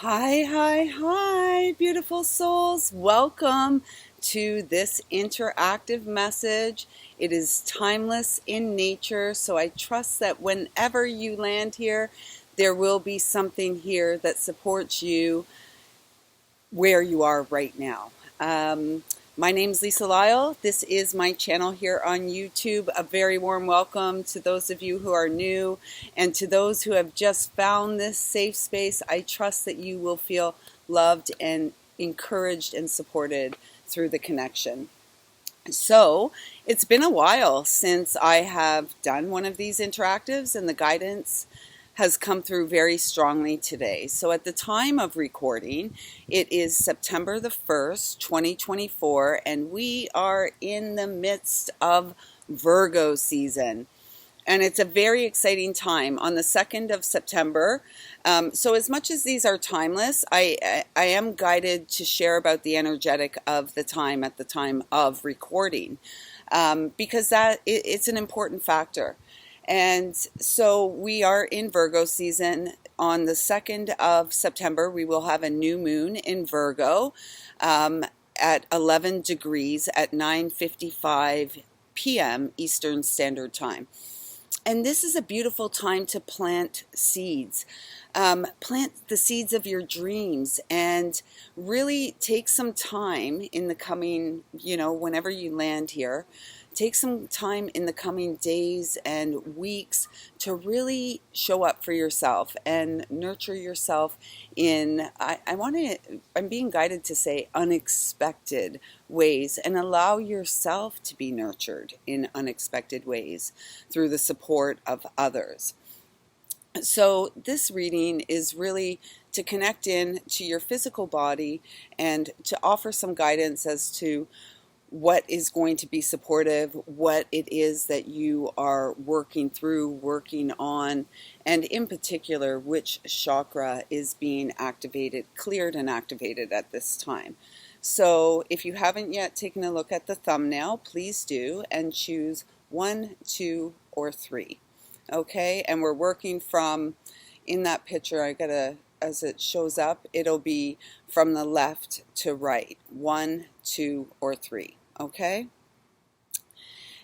Hi, hi, hi, beautiful souls. Welcome to this interactive message. It is timeless in nature, so I trust that whenever you land here, there will be something here that supports you where you are right now. My name's Lisa Lyle. This is my channel here on YouTube. A very warm welcome to those of you who are new, and to those who have just found this safe space. I trust that you will feel loved and encouraged and supported through the connection. So it's been a while since I have done one of these interactives, and the guidance has come through very strongly today. So at the time of recording, it is September the 1st, 2024, and we are in the midst of Virgo season. And it's a very exciting time on the 2nd of September. So as much as these are timeless, I am guided to share about the energetic of the time at the time of recording, because it's an important factor. And so we are in Virgo season. On the 2nd of September, we will have a new moon in Virgo at 11 degrees at 9:55 p.m. Eastern Standard Time. And this is a beautiful time to plant seeds. Plant the seeds of your dreams, and really take some time in the coming, whenever you land here, take some time in the coming days and weeks to really show up for yourself and nurture yourself in, I'm being guided to say, unexpected ways, and allow yourself to be nurtured in unexpected ways through the support of others. So this reading is really to connect in to your physical body and to offer some guidance as to what is going to be supportive, what it is that you are working through, working on, and in particular, which chakra is being activated, cleared and activated at this time. So if you haven't yet taken a look at the thumbnail, please do, and choose 1, 2, or 3. Okay, and we're working from, in that picture, as it shows up, it'll be from the left to right, 1, 2, or 3. Okay?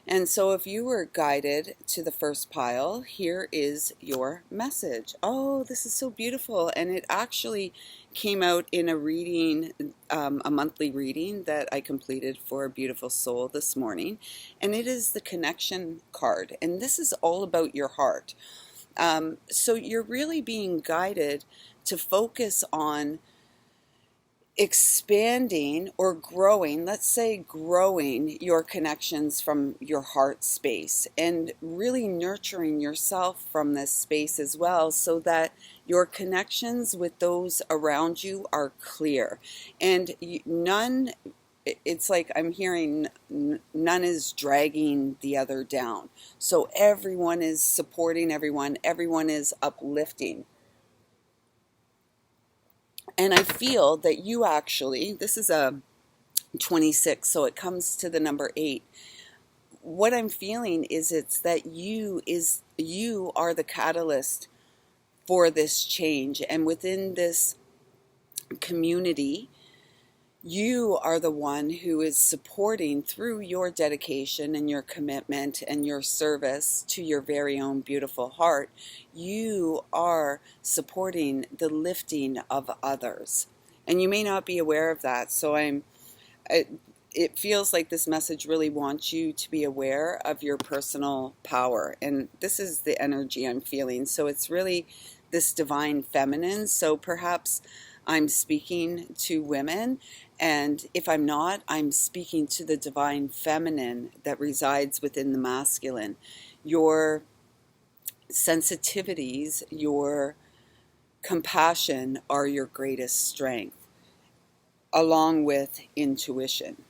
And so if you were guided to the first pile, here is your message. Oh, this is so beautiful. And it actually came out in a reading, a monthly reading that I completed for a beautiful soul this morning. And it is the connection card. And this is all about your heart. So you're really being guided to focus on expanding or growing, let's say growing your connections from your heart space, and really nurturing yourself from this space as well, so that your connections with those around you are clear. And it's like I'm hearing none is dragging the other down. So everyone is supporting everyone is uplifting. And I feel that you actually, this is a 26, so it comes to the number 8. What I'm feeling is it's that you are the catalyst for this change. And within this community, you are the one who is supporting through your dedication and your commitment and your service to your very own beautiful heart. You are supporting the lifting of others. And you may not be aware of that. So it feels like this message really wants you to be aware of your personal power. And this is the energy I'm feeling. So it's really this divine feminine. So perhaps I'm speaking to women, and if I'm not, I'm speaking to the divine feminine that resides within the masculine. Your sensitivities, your compassion are your greatest strength, along with intuition.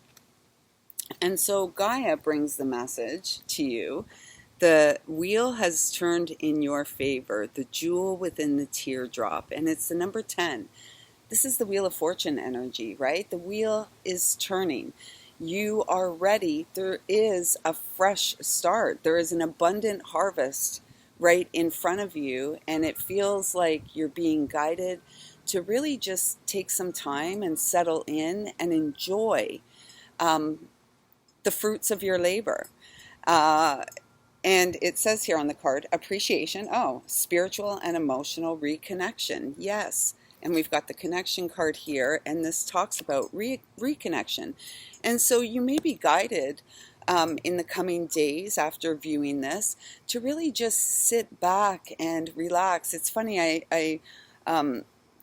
And so Gaia brings the message to you. The wheel has turned in your favor, the jewel within the teardrop, and it's the number 10. This is the Wheel of Fortune energy, right? The wheel is turning. You are ready. There is a fresh start. There is an abundant harvest right in front of you, and it feels like you're being guided to really just take some time and settle in and enjoy the fruits of your labor. And it says here on the card, appreciation. Oh, spiritual and emotional reconnection. Yes. And we've got the connection card here, and this talks about reconnection. And so you may be guided in the coming days after viewing this to really just sit back and relax. It's funny, I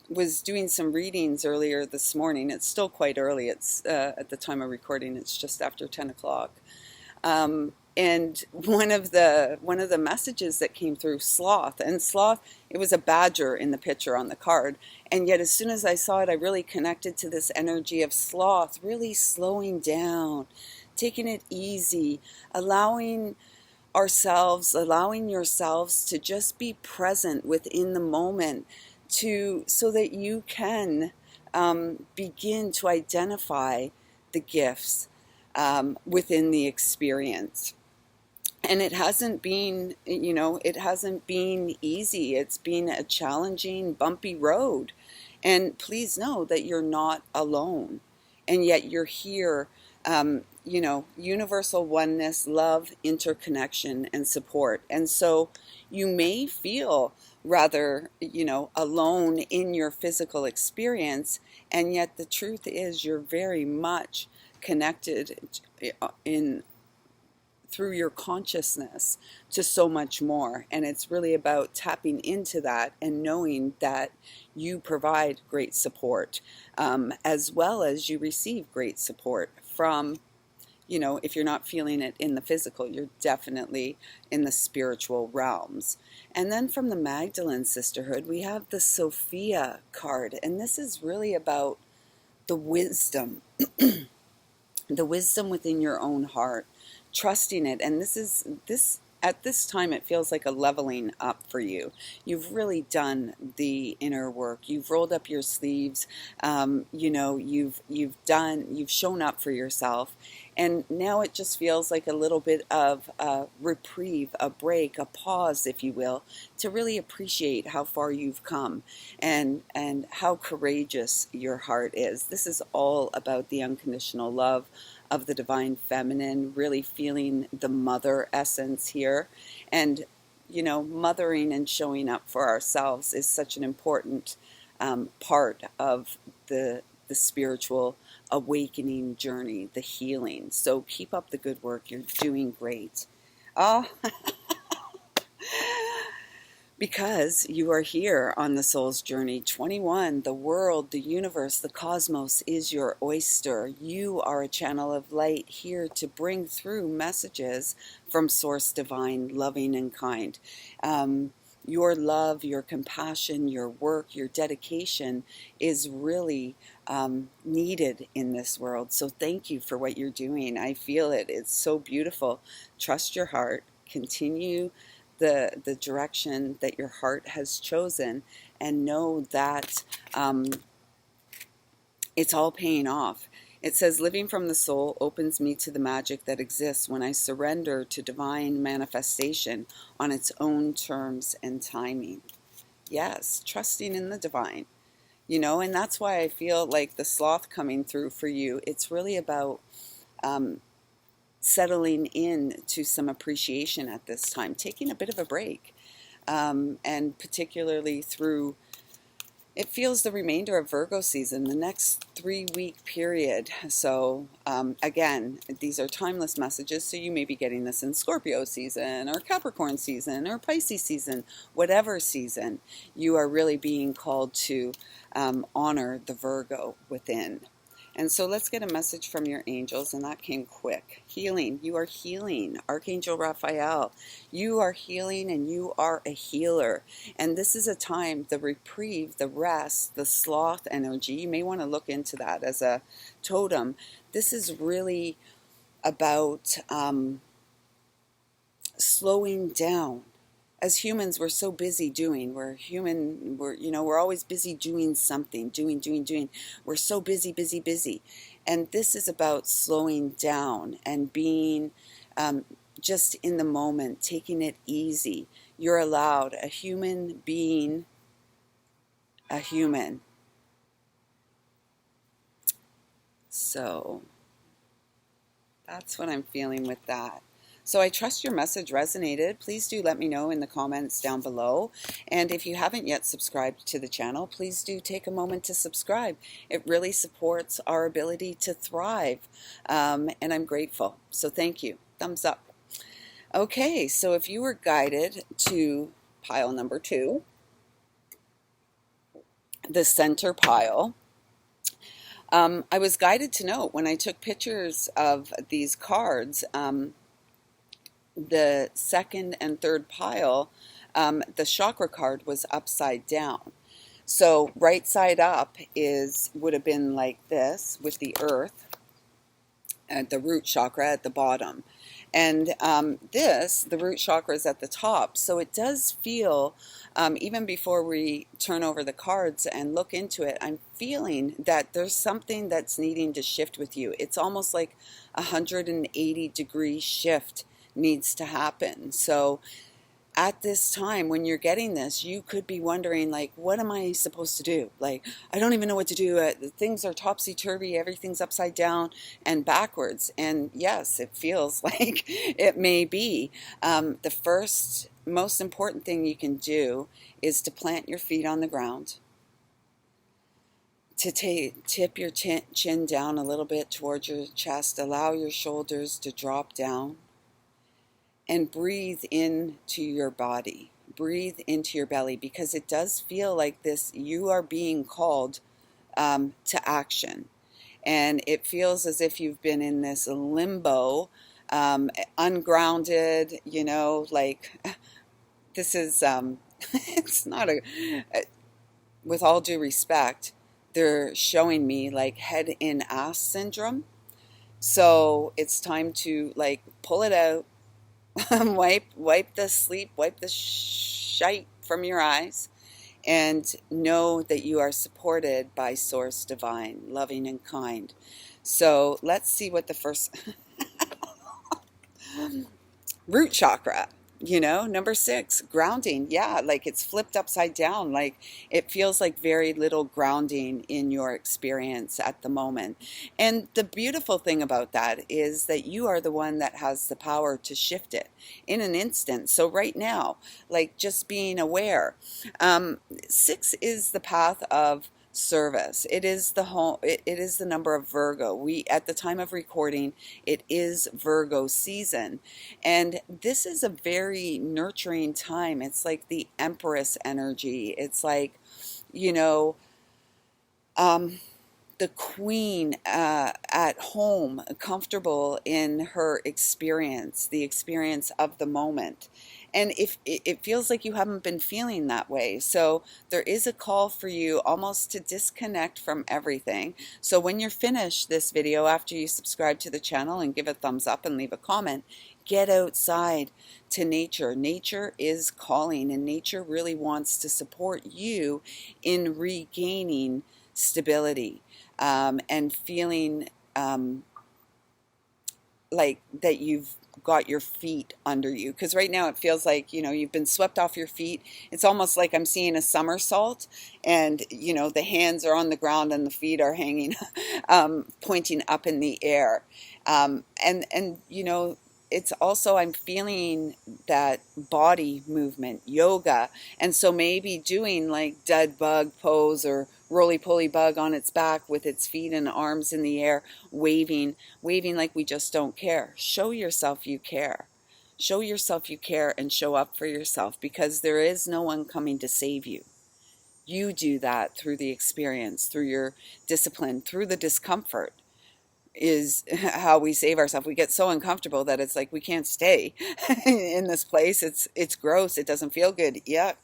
was doing some readings earlier this morning. It's still quite early. It's at the time of recording, it's just after 10 o'clock. And one of the messages that came through, sloth, it was a badger in the picture on the card. And yet as soon as I saw it, I really connected to this energy of sloth, really slowing down, taking it easy, allowing yourselves to just be present within the moment, so that you can begin to identify the gifts within the experience. And it hasn't been, it hasn't been easy. It's been a challenging, bumpy road. And please know that you're not alone. And yet you're here, universal oneness, love, interconnection, and support. And so you may feel rather, alone in your physical experience. And yet the truth is you're very much connected through your consciousness to so much more. And it's really about tapping into that and knowing that you provide great support, as well as you receive great support from, if you're not feeling it in the physical, you're definitely in the spiritual realms. And then from the Magdalene sisterhood, we have the Sophia card. And this is really about the wisdom, the wisdom within your own heart, trusting it. And this at this time, it feels like a leveling up for you. You've really done the inner work. You've rolled up your sleeves. You've shown up for yourself. And now it just feels like a little bit of a reprieve, a break, a pause, if you will, to really appreciate how far you've come and how courageous your heart is. This is all about the unconditional love of the divine feminine, really feeling the mother essence here. And, mothering and showing up for ourselves is such an important part of the spiritual awakening journey, the healing. So keep up the good work. You're doing great. Oh, because you are here on the soul's journey. 21, the world, the universe, the cosmos is your oyster. You are a channel of light here to bring through messages from Source Divine, loving and kind. Your love, your compassion, your work, your dedication is really needed in this world. So thank you for what you're doing. I feel it. It's so beautiful. Trust your heart. Continue the direction that your heart has chosen, and know that it's all paying off. It says, living from the soul opens me to the magic that exists when I surrender to divine manifestation on its own terms and timing. Yes, trusting in the divine. And that's why I feel like the sloth coming through for you, it's really about settling in to some appreciation at this time, taking a bit of a break, and particularly through, it feels the remainder of Virgo season, the next 3-week period. So again, these are timeless messages, so you may be getting this in Scorpio season or Capricorn season or Pisces season, whatever season. You are really being called to honor the Virgo within. And so let's get a message from your angels, and that came quick. Healing. You are healing. Archangel Raphael, you are healing and you are a healer. And this is a time, the reprieve, the rest, the sloth energy, you may want to look into that as a totem. This is really about slowing down. As humans, we're so busy doing. We're always busy doing something, doing. We're so busy. And this is about slowing down and being just in the moment, taking it easy. You're allowed, a human being, a human. So that's what I'm feeling with that. So I trust your message resonated. Please do let me know in the comments down below. And if you haven't yet subscribed to the channel, please do take a moment to subscribe. It really supports our ability to thrive. And I'm grateful. So thank you. Thumbs up. Okay, so if you were guided to pile number 2, the center pile, I was guided to note when I took pictures of these cards, the second and third pile, the chakra card was upside down. So right side up would have been like this with the earth and the root chakra at the bottom. And the root chakra is at the top. So it does feel, even before we turn over the cards and look into it, I'm feeling that there's something that's needing to shift with you. It's almost like a 180-degree shift needs to happen. So at this time when you're getting this, you could be wondering, like, what am I supposed to do? Like, I don't even know what to do. Things are topsy-turvy, everything's upside down and backwards. And yes, it feels like it may be. The first most important thing you can do is to plant your feet on the ground, to tip your chin down a little bit towards your chest, allow your shoulders to drop down, and breathe into your body, breathe into your belly, because it does feel like this, you are being called to action. And it feels as if you've been in this limbo, ungrounded, like this is, it's not with all due respect, they're showing me like head in ass syndrome. So it's time to like pull it out. wipe the sleep, wipe the shite from your eyes, and know that you are supported by Source Divine, loving and kind. So let's see what the first root chakra, number 6, grounding. Yeah, like it's flipped upside down. Like it feels like very little grounding in your experience at the moment. And the beautiful thing about that is that you are the one that has the power to shift it in an instant. So right now, like just being aware. 6 is the path of service. It is the home. It is the number of Virgo. We, at the time of recording, it is Virgo season, and this is a very nurturing time. It's like the Empress energy. It's like, the queen at home, comfortable in her experience, the experience of the moment. And if it feels like you haven't been feeling that way, so there is a call for you almost to disconnect from everything. So when you're finished this video, after you subscribe to the channel and give a thumbs up and leave a comment, get outside to nature. Nature is calling, and nature really wants to support you in regaining stability, and feeling like that you've got your feet under you. Because right now it feels like, you've been swept off your feet. It's almost like I'm seeing a somersault, and, the hands are on the ground and the feet are hanging, pointing up in the air. And it's also, I'm feeling that body movement, yoga. And so maybe doing like dead bug pose or roly-poly bug on its back with its feet and arms in the air, waving like we just don't care. Show yourself you care. Show yourself you care and show up for yourself, because there is no one coming to save you. You do that through the experience, through your discipline, through the discomfort. Is how we save ourselves. We get so uncomfortable that it's like we can't stay in this place. It's gross. It doesn't feel good. Yuck.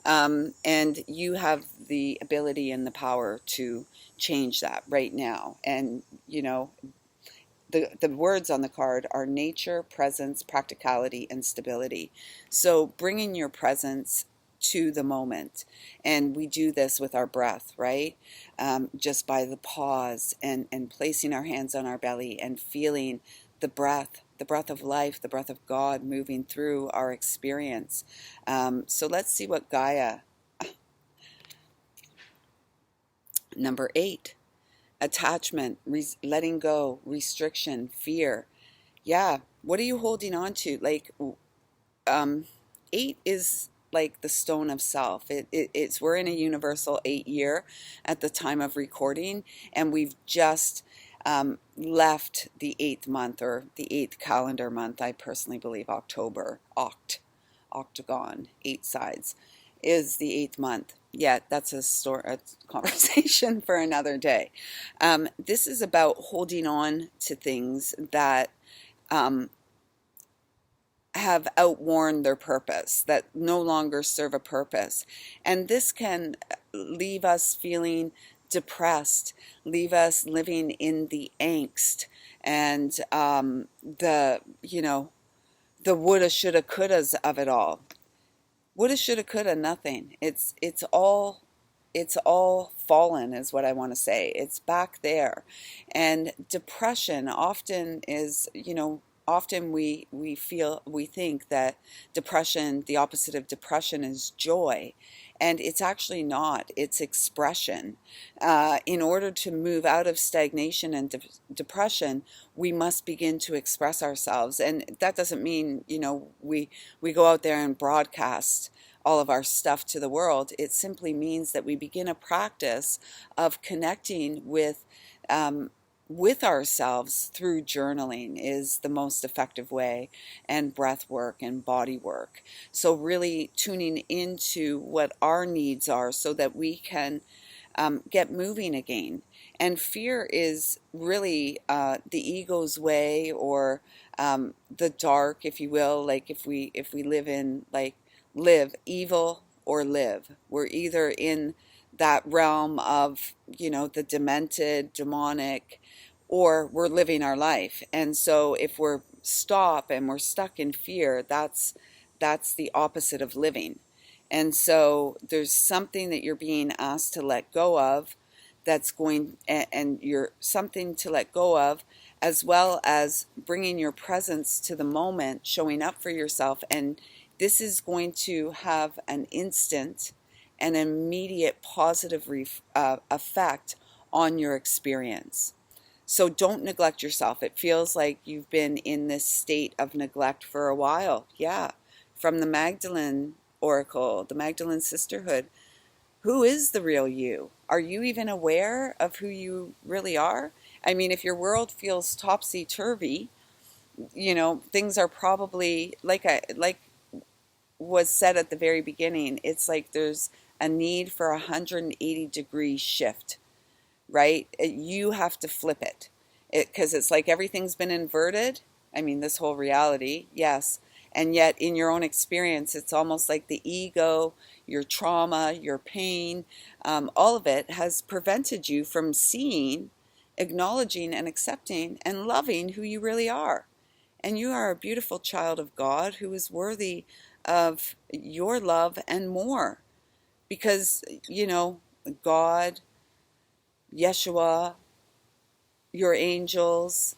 And you have the ability and the power to change that right now. And the words on the card are nature, presence, practicality, and stability. So bringing your presence to the moment. And we do this with our breath, right? Just by the pause and placing our hands on our belly and feeling the breath of life, the breath of God moving through our experience. So let's see what Gaia, number 8, attachment, letting go, restriction, fear. Yeah. What are you holding on to? Like, 8 is like the stone of self. It's we're in a universal 8 year at the time of recording, and we've just left the 8th month, or the 8th calendar month. I personally believe October, octagon, 8 sides, is the 8th month. Yeah, that's a conversation for another day. This is about holding on to things that have outworn their purpose, that no longer serve a purpose. And this can leave us feeling depressed, leave us living in the angst and the woulda, shoulda, couldas of it all. Woulda, shoulda, coulda, nothing. It's all fallen, is what I want to say. It's back there. And depression often is, often we think that depression, the opposite of depression, is joy. And it's actually not. It's expression. In order to move out of stagnation and depression, we must begin to express ourselves. And that doesn't mean, we go out there and broadcast all of our stuff to the world. It simply means that we begin a practice of connecting with ourselves through journaling is the most effective way, and breath work and body work. So really tuning into what our needs are so that we can get moving again. And fear is really the ego's way, or the dark, if you will. Like if we live evil or live, we're either in that realm of the demented, demonic, or we're living our life. And so if we're stuck in fear, that's the opposite of living. And so there's something that you're being asked to let go of, and you're something to let go of, as well as bringing your presence to the moment, showing up for yourself. And this is going to have an instant and immediate positive effect on your experience. So don't neglect yourself. It feels like you've been in this state of neglect for a while. Yeah. From the Magdalene Oracle, the Magdalene Sisterhood, who is the real you? Are you even aware of who you really are? I mean, if your world feels topsy-turvy, things are probably, like was said at the very beginning, it's like there's a need for 180-degree shift, right? You have to flip it, because it's like everything's been inverted. I mean, this whole reality, yes. And yet in your own experience, it's almost like the ego, your trauma, your pain, all of it has prevented you from seeing, acknowledging, and accepting and loving who you really are. And you are a beautiful child of God who is worthy of your love and more. Because, God, Yeshua, your angels,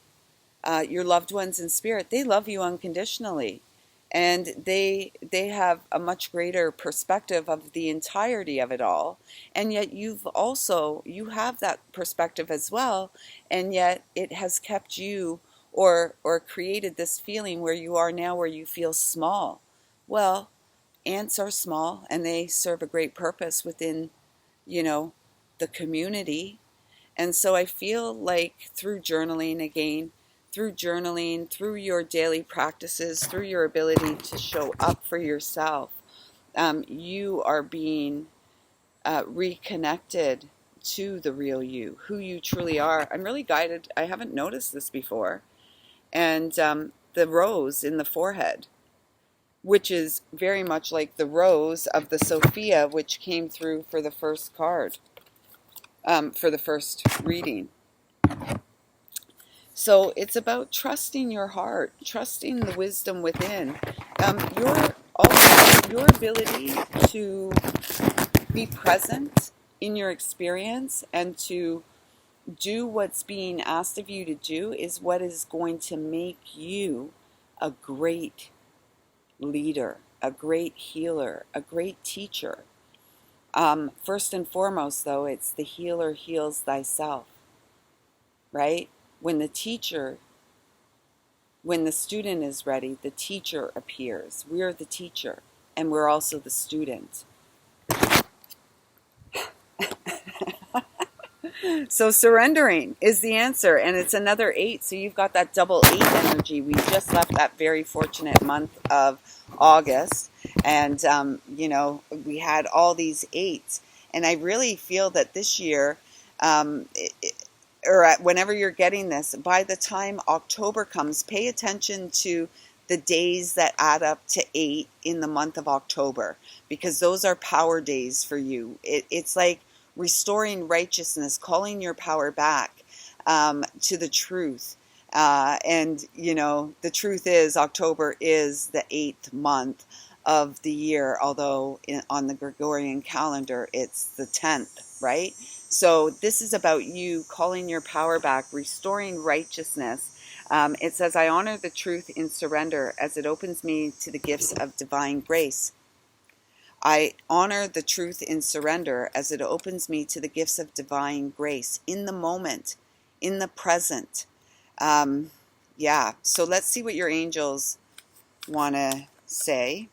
your loved ones in spirit, they love you unconditionally. And they have a much greater perspective of the entirety of it all. And yet you have that perspective as well. And yet it has kept you, or created this feeling where you are now, where you feel small. Well, ants are small, and they serve a great purpose within, the community. And so I feel like through journaling, through your daily practices, through your ability to show up for yourself, you are being reconnected to the real you, who you truly are. I'm really guided. I haven't noticed this before. And the rose in the forehead, which is very much like the rose of the Sophia, which came through for the first card, for the first reading. So it's about trusting your heart, trusting the wisdom within. Your ability to be present in your experience and to do what's being asked of you to do is what is going to make you a great leader, a great healer, a great teacher. First and foremost, though, it's the healer heals thyself. right? When the student is ready, the teacher appears. We're the teacher, and we're also the student. So surrendering is the answer, and it's another 8. So you've got that double 8 energy. We just left that very fortunate month of August, and we had all these 8s, and I really feel that this year, whenever you're getting this, by the time October comes, pay attention to the days that add up to 8 in the month of October, because those are power days for you. It's like restoring righteousness, calling your power back to the truth. And the truth is October is the 8th month of the year, although on the Gregorian calendar, it's the 10th, right? So this is about you calling your power back, restoring righteousness. It says, I honor the truth in surrender as it opens me to the gifts of divine grace. I honor the truth in surrender as it opens me to the gifts of divine grace in the moment, in the present. So let's see what your angels want to say.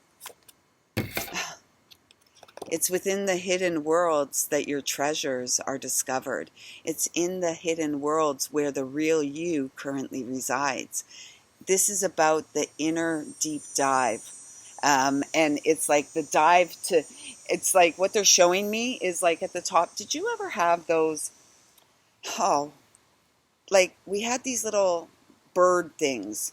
It's within the hidden worlds that your treasures are discovered. It's in the hidden worlds where the real you currently resides. This is about the inner deep dive. And it's like the dive to, it's like what they're showing me is like at the top. Did you ever have those? Like we had these little bird things,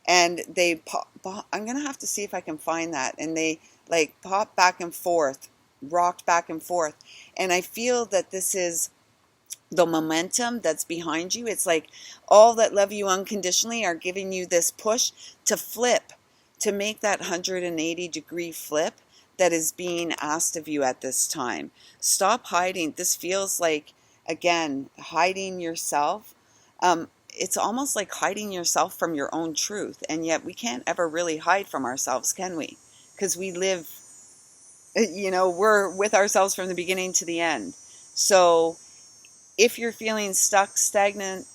and they pop. I'm going to have to see if I can find that. And they like pop back and forth, rocked back and forth. And I feel that this is the momentum that's behind you. It's like all that love you unconditionally are giving you this push to flip, to make that 180-degree flip that is being asked of you at this time. Stop hiding. This feels like, again, hiding yourself. It's almost like hiding yourself from your own truth. And yet we can't ever really hide from ourselves, can we? Because we live, we're with ourselves from the beginning to the end. So if you're feeling stuck, stagnant,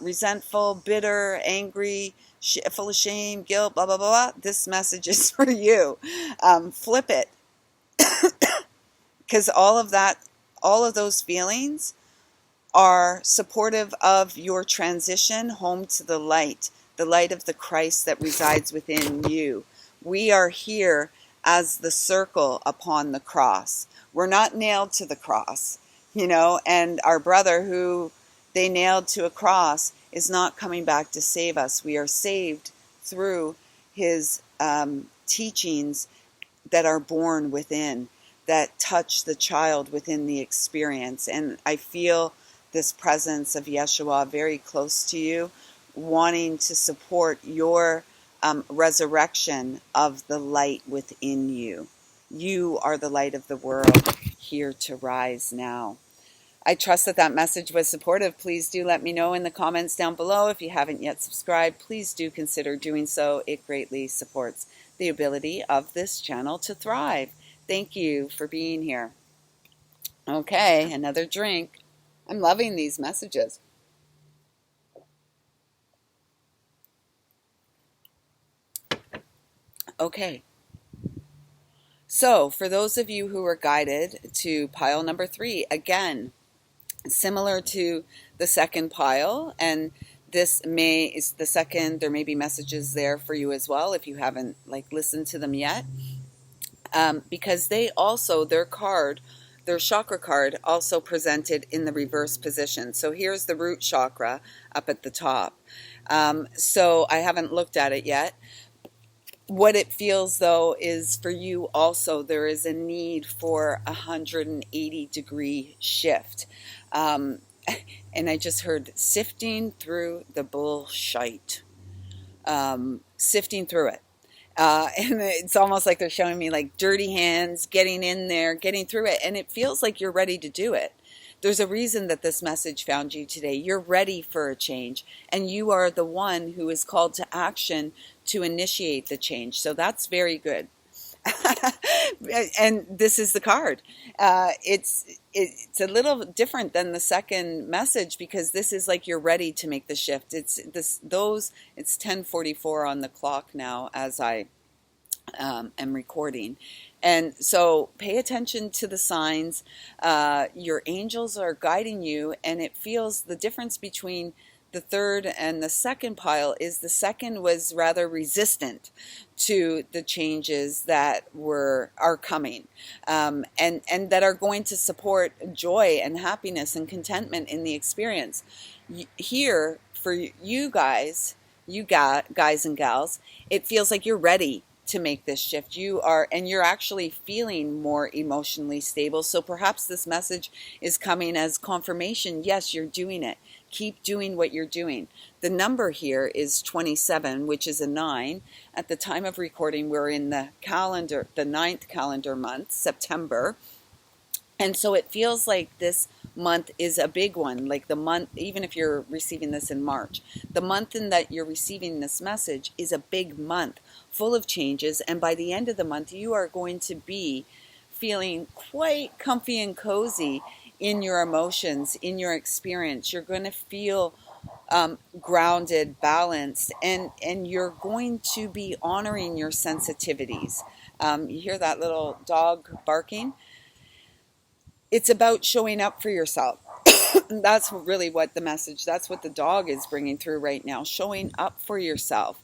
resentful, bitter, angry, full of shame, guilt, blah, blah, blah, blah, this message is for you. Flip it. Because all of those feelings are supportive of your transition home to the light of the Christ that resides within you. We are here as the circle upon the cross. We're not nailed to the cross, and our brother who they nailed to a cross is not coming back to save us. We are saved through his teachings that are born within, that touch the child within the experience. And I feel this presence of Yeshua very close to you, wanting to support your resurrection of the light within you. You are the light of the world, here to rise now. I trust that message was supportive. Please do let me know in the comments down below. If you haven't yet subscribed, please do consider doing so. It greatly supports the ability of this channel to thrive. Thank you for being here. Okay, another drink. I'm loving these messages. Okay. So, for those of you who were guided to pile number 3, again, similar to the second pile, and this is the second, there may be messages there for you as well if you haven't listened to them yet, because they also, their chakra card also presented in the reverse position. So here's the root chakra up at the top. So I haven't looked at it yet. What it feels, though, is for you also, there is a need for a 180-degree shift. And I just heard sifting through the bullshit. Sifting through it. And it's almost like they're showing me dirty hands, getting in there, getting through it. And it feels like you're ready to do it. There's a reason that this message found you today. You're ready for a change. And you are the one who is called to action to initiate the change. So that's very good. And this is the card. It's a little different than the second message, because this is like you're ready to make the shift. It's 10:44 on the clock now as I am recording. And so pay attention to the signs. Your angels are guiding you, and it feels the difference between the third and the second pile is the second was rather resistant to the changes that are coming, and that are going to support joy and happiness and contentment in the experience. Here, for you guys, guys and gals, it feels like you're ready to make this shift. And you're actually feeling more emotionally stable. So perhaps this message is coming as confirmation. Yes, you're doing it. Keep doing what you're doing. The number here is 27, which is a 9. At the time of recording, we're in the 9th calendar month, September. And so it feels like this month is a big one, like the month, even if you're receiving this in March, the month in that you're receiving this message is a big month full of changes. And by the end of the month, you are going to be feeling quite comfy and cozy in your emotions, in your experience. You're going to feel grounded, balanced, and you're going to be honoring your sensitivities. You hear that little dog barking? It's about showing up for yourself. That's really what that's what the dog is bringing through right now. Showing up for yourself.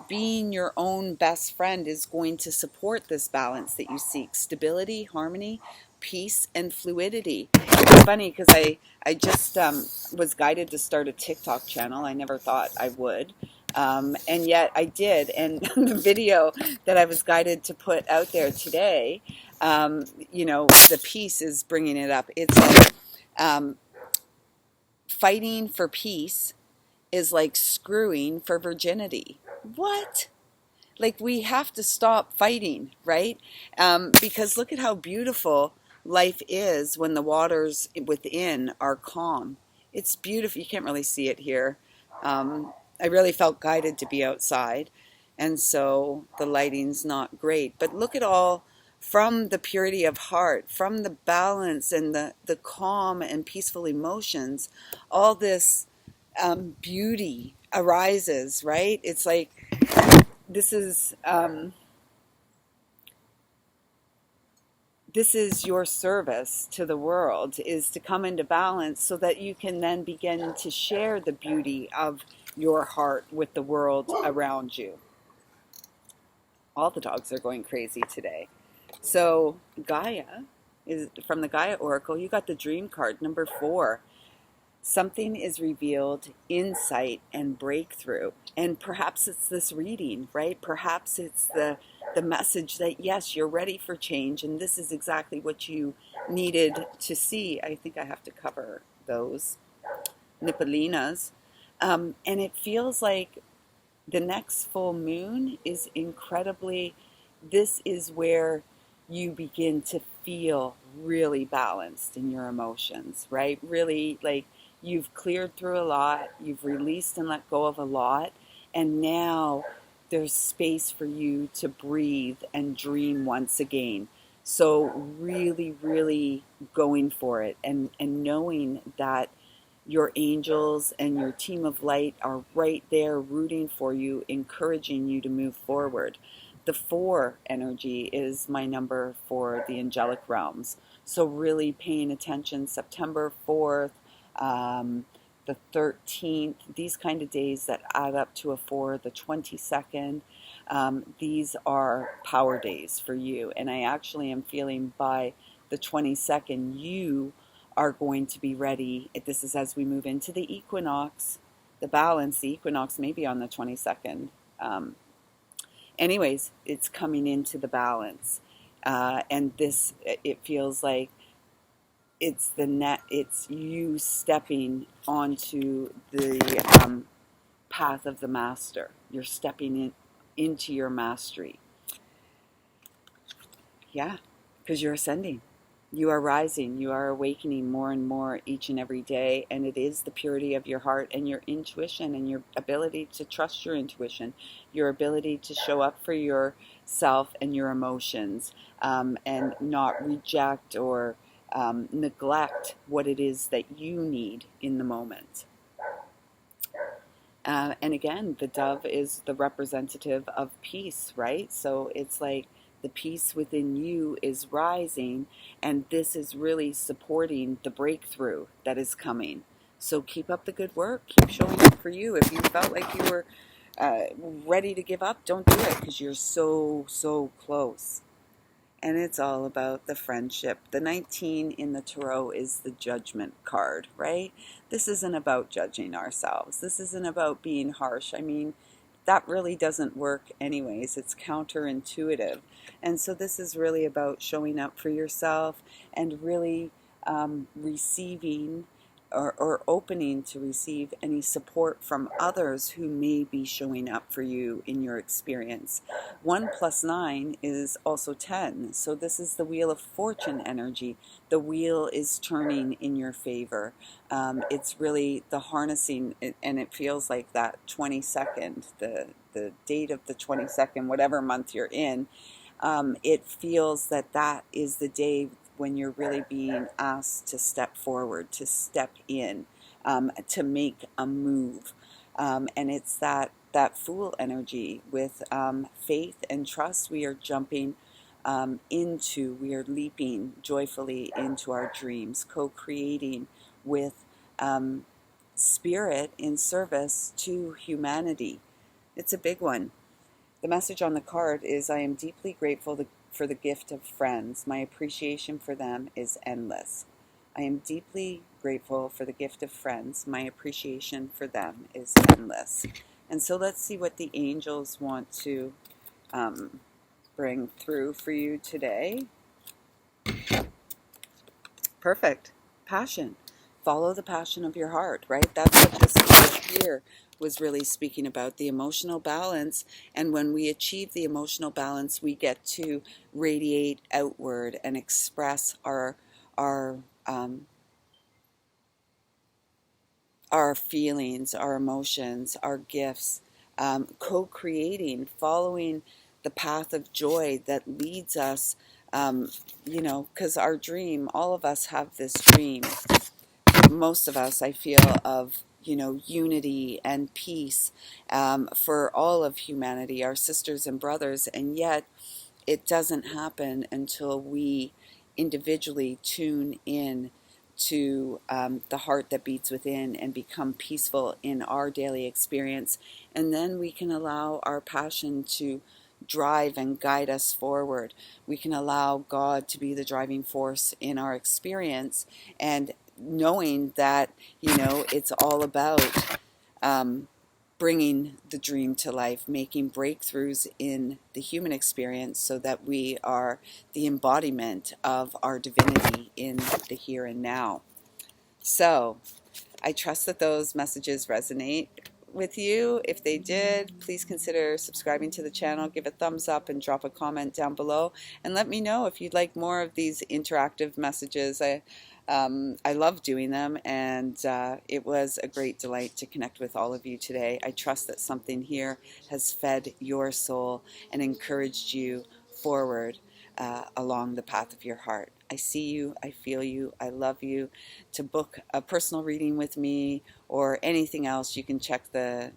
Being your own best friend is going to support this balance that you seek. Stability, harmony, peace, and fluidity. It's funny because I just was guided to start a TikTok channel. I never thought I would. And yet I did. And the video that I was guided to put out there today, the peace is bringing it up. It's like fighting for peace is like screwing for virginity. What? Like, we have to stop fighting, right? Because look at how beautiful life is when the waters within are calm. It's beautiful. You can't really see it here. I really felt guided to be outside, and so the lighting's not great. But look at all, from the purity of heart, from the balance and the calm and peaceful emotions, all this beauty arises, right? It's like this is your service to the world, is to come into balance so that you can then begin to share the beauty of your heart with the world around you. All the dogs are going crazy today. So Gaia is from the Gaia Oracle. You got the dream card, number 4. Something is revealed, insight and breakthrough. And perhaps it's this reading, right? Perhaps it's the message that, yes, you're ready for change, and this is exactly what you needed to see. I think I have to cover those Nippolinas. And it feels like the next full moon is incredibly, this is where you begin to feel really balanced in your emotions, right? Really, like, you've cleared through a lot, you've released and let go of a lot, and now there's space for you to breathe and dream once again. So really, really going for it, and knowing that your angels and your team of light are right there rooting for you, encouraging you to move forward. The 4 energy is my number for the angelic realms. So really paying attention, September 4th, the 13th, these kind of days that add up to a 4, the 22nd, these are power days for you. And I actually am feeling by the 22nd, you are going to be ready. This is as we move into the equinox, the balance. The equinox may be on the 22nd. Anyways, it's coming into the balance. And this, it feels like it's it's you stepping onto the path of the master. You're stepping into your mastery. Yeah, because you're ascending. You are rising, you are awakening more and more each and every day, and it is the purity of your heart and your intuition and your ability to trust your intuition, your ability to show up for your self and your emotions, and not reject or neglect what it is that you need in the moment. And again, the dove is the representative of peace, right? So it's like the peace within you is rising, and this is really supporting the breakthrough that is coming. So keep up the good work. Keep showing up for you. If you felt like you were ready to give up, don't do it, because you're so, so close. And it's all about the friendship. The 19 in the tarot is the judgment card, right? This isn't about judging ourselves. This isn't about being harsh. I mean, that really doesn't work anyways. It's counterintuitive. And so this is really about showing up for yourself and really receiving or opening to receive any support from others who may be showing up for you in your experience. 1 + 9 is also 10. So this is the Wheel of Fortune energy. The wheel is turning in your favor. It's really the harnessing, and it feels like that 22nd, the date of the 22nd, whatever month you're in. It feels that that is the day when you're really being asked to step forward, to step in, to make a move. And it's that Fool energy with faith and trust. We are jumping we are leaping joyfully into our dreams, co-creating with spirit in service to humanity. It's a big one. The message on the card is, I am deeply grateful for the gift of friends. My appreciation for them is endless. I am deeply grateful for the gift of friends. My appreciation for them is endless. And so let's see what the angels want to bring through for you today. Perfect. Passion. Follow the passion of your heart, right? That's what this card here was really speaking about, the emotional balance. And when we achieve the emotional balance, we get to radiate outward and express our feelings, our emotions, our gifts, co-creating, following the path of joy that leads us, because our dream, all of us have this dream. Most of us, I feel, of unity and peace for all of humanity, our sisters and brothers, and yet it doesn't happen until we individually tune in to the heart that beats within and become peaceful in our daily experience. And then we can allow our passion to drive and guide us forward. We can allow God to be the driving force in our experience, and knowing that it's all about bringing the dream to life, making breakthroughs in the human experience so that we are the embodiment of our divinity in the here and now. So I trust that those messages resonate with you. If they did, please consider subscribing to the channel, give a thumbs up, and drop a comment down below, and let me know if you'd like more of these interactive messages. I love doing them, and it was a great delight to connect with all of you today. I trust that something here has fed your soul and encouraged you forward along the path of your heart. I see you, I feel you, I love you. To book a personal reading with me or anything else, you can check the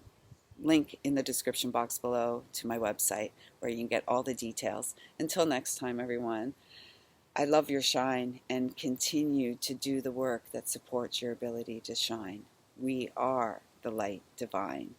link in the description box below to my website, where you can get all the details. Until next time, everyone, I love your shine, and continue to do the work that supports your ability to shine. We are the light divine.